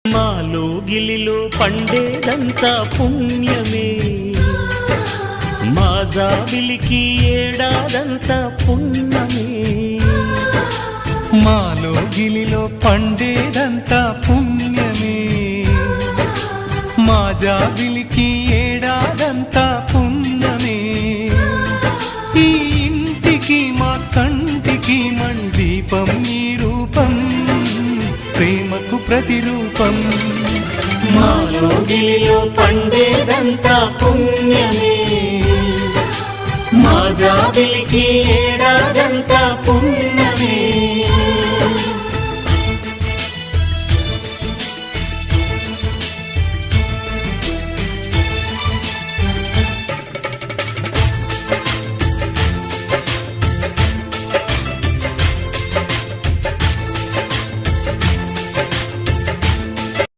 మాలో గిలిలో పండేదంతా పుణ్యమే, మా జాబిలికి ఏడాదంతా పుణ్యమే. మాలో గిలిలో పండేదంతా పుణ్యమే, మా జాబిలికి ఏడాదంతా పుణ్యమే. ఈ ఇంటికి మా కంటికి మందీపం ఈ రూపం, ప్రేమకు ప్రతిరూపం. మాలో గిలిలో పండేదంతా పుణ్యమే, మా జాబిలికి ఏడాదంతా పుణ్యమే.